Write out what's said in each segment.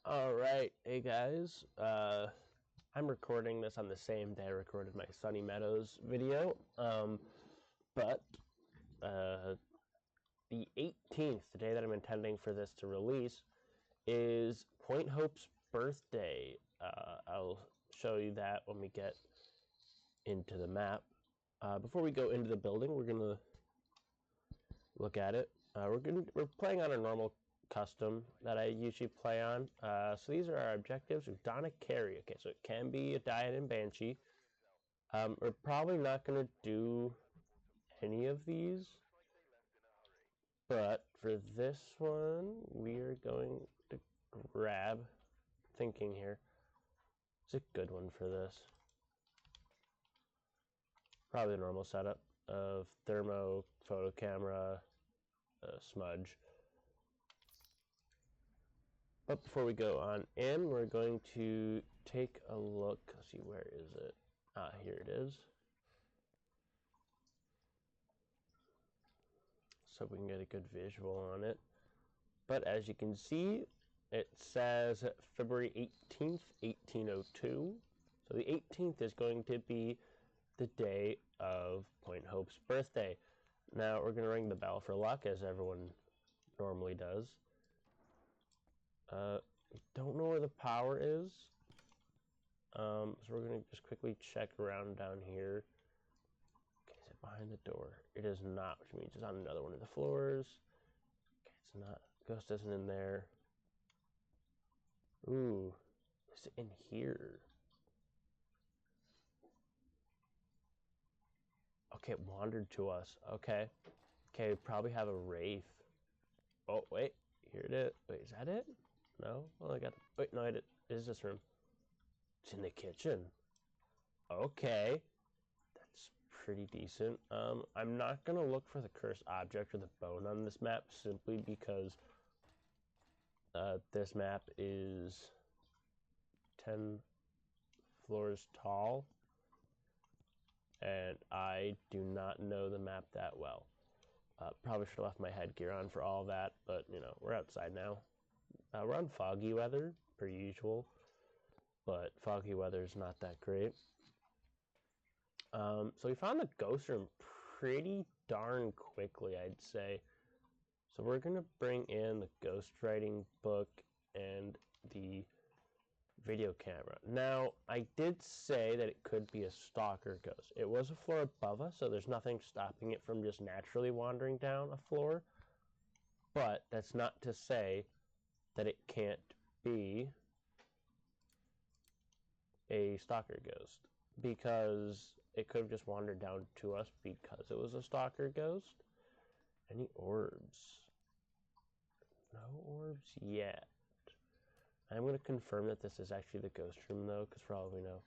Alright, hey guys, I'm recording this on the same day I recorded my Sunny Meadows video, but the 18th, the day that I'm intending for this to release, is Point Hope's birthday. I'll show you that when we get into the map. Before we go into the building, we're going to look at it. We're playing on a normal custom that I usually play on. So these are our objectives. We've done a carry. Okay, so it can be a Diet and Banshee. We're probably not going to do any of these, but for this one, we are going to grab, thinking here, it's a good one for this. Probably a normal setup of thermo, photo camera, smudge. But before we go on in, we're going to take a look. Let's see, where is it? Here it is. So we can get a good visual on it. But as you can see, it says February 18th, 1802. So the 18th is going to be the day of Point Hope's birthday. Now we're going to ring the bell for luck, as everyone normally does. We don't know where the power is, so we're going to just quickly check around down here. Okay, is it behind the door? It is not, which means it's on another one of the floors. Okay, it's not. Ghost isn't in there. Ooh, is it in here? Okay, it wandered to us. Okay. Okay, we probably have a wraith. Oh, wait. Here it is. Wait, is that it? No? Well, I got... Wait, no, it is this room. It's in the kitchen. Okay. That's pretty decent. I'm not going to look for the cursed object or the bone on this map, simply because this map is 10 floors tall, and I do not know the map that well. Probably should have left my headgear on for all that, but, you know, we're outside now. We're on foggy weather, per usual, but foggy weather is not that great. So we found the ghost room pretty darn quickly, I'd say. So we're going to bring in the ghostwriting book and the video camera. Now, I did say that it could be a stalker ghost. It was a floor above us, so there's nothing stopping it from just naturally wandering down a floor. But that's not to say that it can't be a stalker ghost, because it could have just wandered down to us because it was a stalker ghost. Any orbs? No orbs yet. I'm going to confirm that this is actually the ghost room, though, because for all we know.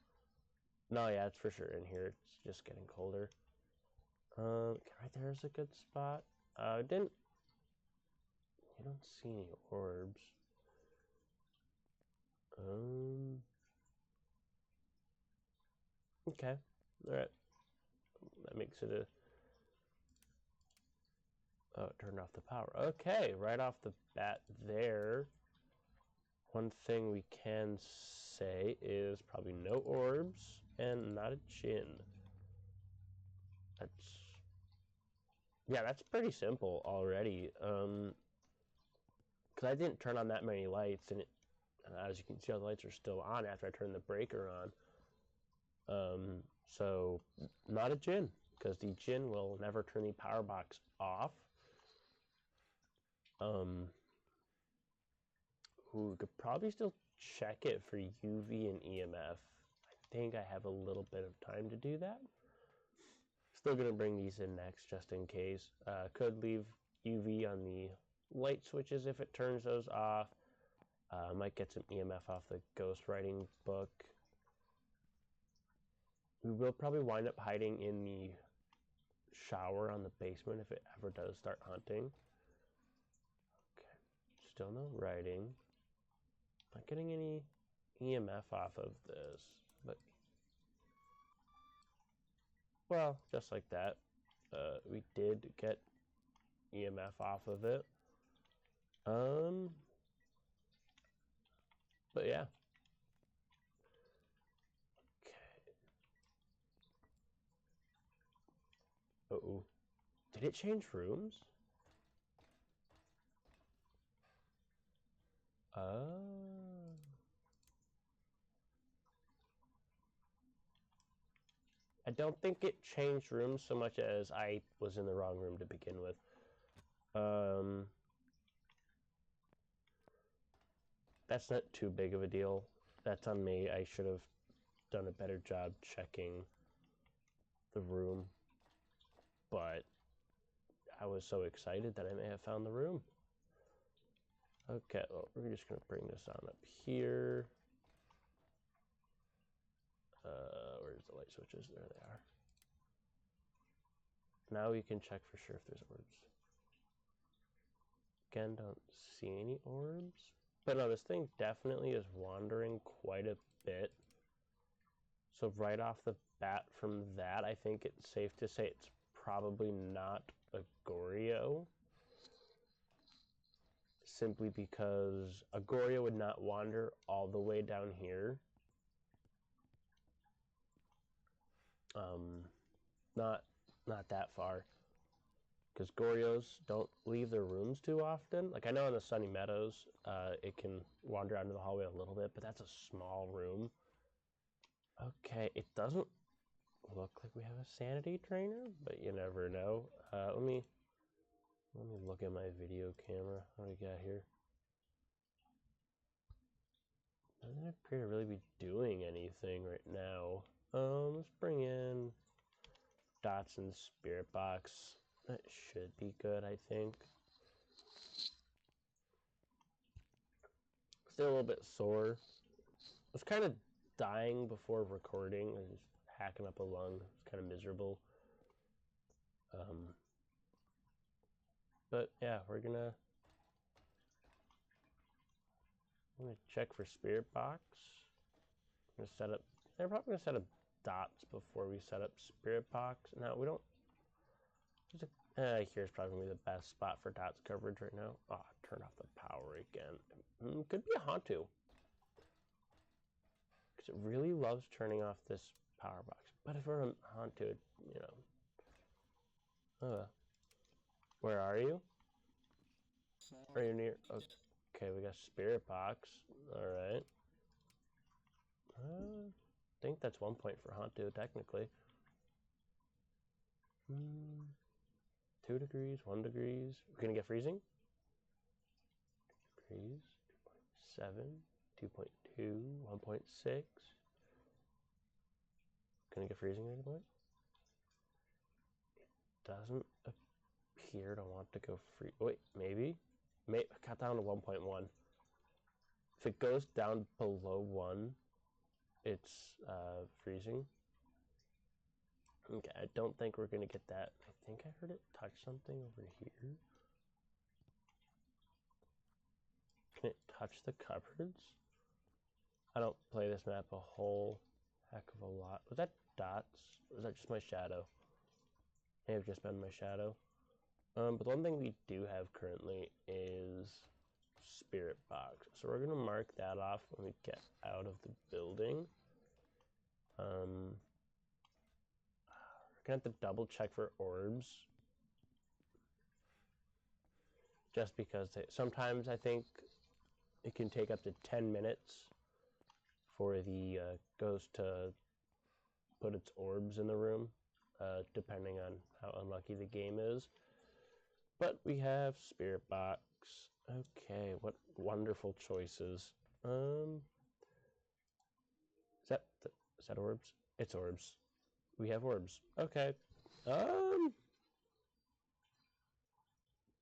No, yeah, it's for sure in here. It's just getting colder. Right there's a good spot. You don't see any orbs. Okay. Alright. That makes it a... Oh, it turned off the power. Okay, right off the bat there. One thing we can say is probably no orbs and not a djinn. That's pretty simple already. Because I didn't turn on that many lights, and as you can see, all the lights are still on after I turned the breaker on. So not a djinn, because the djinn will never turn the power box off. We could probably still check it for UV and EMF. I think I have a little bit of time to do that. Still going to bring these in next, just in case. Could leave UV on the light switches if it turns those off. Might get some EMF off the ghostwriting book. We will probably wind up hiding in the shower on the basement if it ever does start hunting. Okay, still no writing. Not getting any EMF off of this, but well, just like that, we did get EMF off of it. But yeah. Okay. Uh-oh. Did it change rooms? Oh. I don't think it changed rooms so much as I was in the wrong room to begin with. That's not too big of a deal. That's on me. I should have done a better job checking the room. But I was so excited that I may have found the room. Okay, well, we're just going to bring this on up here. Where's the light switches? There they are. Now we can check for sure if there's orbs. Again, don't see any orbs. But no, this thing definitely is wandering quite a bit. So right off the bat from that, I think it's safe to say it's probably not a Goryo. Simply because a Goryo would not wander all the way down here. Not that far. Because Goryos don't leave their rooms too often. Like, I know in the Sunny Meadows, it can wander out into the hallway a little bit, but that's a small room. Okay, it doesn't look like we have a sanity drainer, but you never know. Let me look at my video camera. What do we got here? Doesn't appear to really be doing anything right now. Let's bring in Dots and Spirit Box. That should be good, I think. Still a little bit sore. I was kind of dying before recording. I was just hacking up a lung. It's kind of miserable. But yeah, I'm gonna check for Spirit Box. I'm gonna set up. I'm probably gonna set up Dots before we set up Spirit Box. Now we don't. Here's probably gonna be the best spot for Dots coverage right now. Ah, oh, turn off the power again. Could be a Hantu. Because it really loves turning off this power box. But if we're a Hantu, you know. Where are you? Are you near? Okay, we got Spirit Box. Alright. I think that's 1 point for Hantu, technically. 2 degrees, 1 degrees. We're gonna get freezing? Degrees, 2.7, 2.2, 1.6. Gonna get freezing at any point? It doesn't appear to want to go free. Wait, maybe? Cut down to 1.1. If it goes down below 1, it's freezing. Okay, I don't think we're gonna get that. I think I heard it touch something over here. Can it touch the cupboards? I don't play this map a whole heck of a lot. Was that dots? Or was that just my shadow? May have just been my shadow. But the one thing we do have currently is Spirit Box. So we're gonna mark that off when we get out of the building. We're gonna have to double check for orbs. Just because sometimes I think it can take up to 10 minutes for the ghost to put its orbs in the room, depending on how unlucky the game is. But we have Spirit Box. Okay, what wonderful choices. Is that orbs? It's orbs. We have orbs. Okay.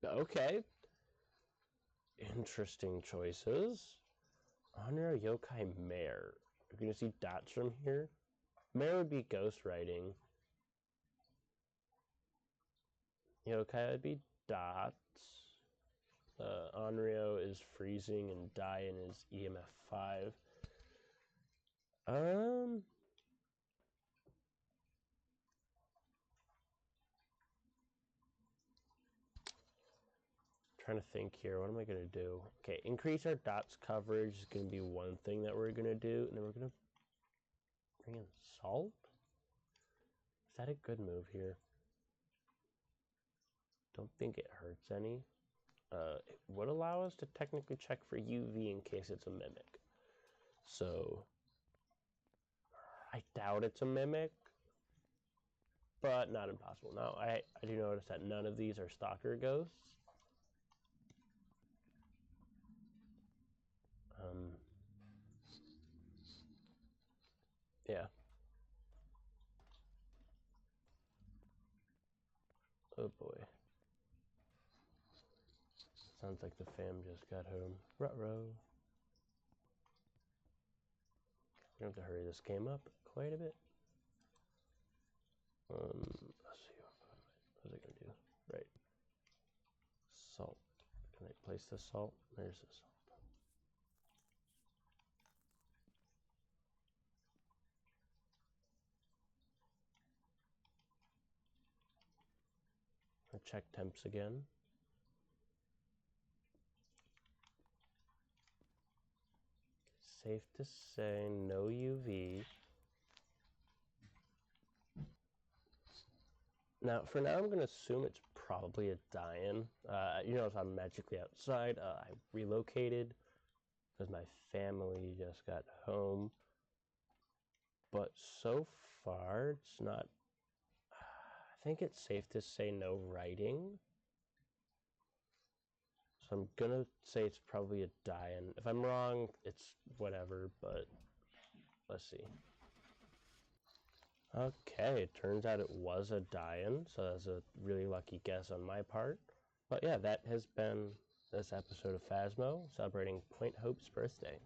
Okay. Interesting choices. Honor Yokai Mare. You're gonna see dots from here. Mare would be ghost writing. Yokai would be dots. Onryo is freezing and Dian is EMF 5. trying to think here. What am I going to do? Okay, increase our dots coverage is going to be one thing that we're going to do. And then we're going to bring in salt. Is that a good move here? Don't think it hurts any. It would allow us to technically check for UV in case it's a mimic. So I doubt it's a mimic, but not impossible. Now, I do notice that none of these are stalker ghosts. Yeah. Oh boy. Sounds like the fam just got home. Ruh-roh. We have to hurry this game up quite a bit. Let's see. What was I gonna do? Right. Salt. Can I place the salt? There's the salt. I'll check temps again. Safe to say no UV. Now, for now, I'm going to assume it's probably a die-in. You know, if I'm magically outside, I relocated because my family just got home. But so far, it's not... I think it's safe to say no writing. So I'm going to say it's probably a die-in. If I'm wrong, it's whatever, but let's see. Okay, it turns out it was a die-in, so that's a really lucky guess on my part. But yeah, that has been this episode of Phasmo, celebrating Point Hope's birthday.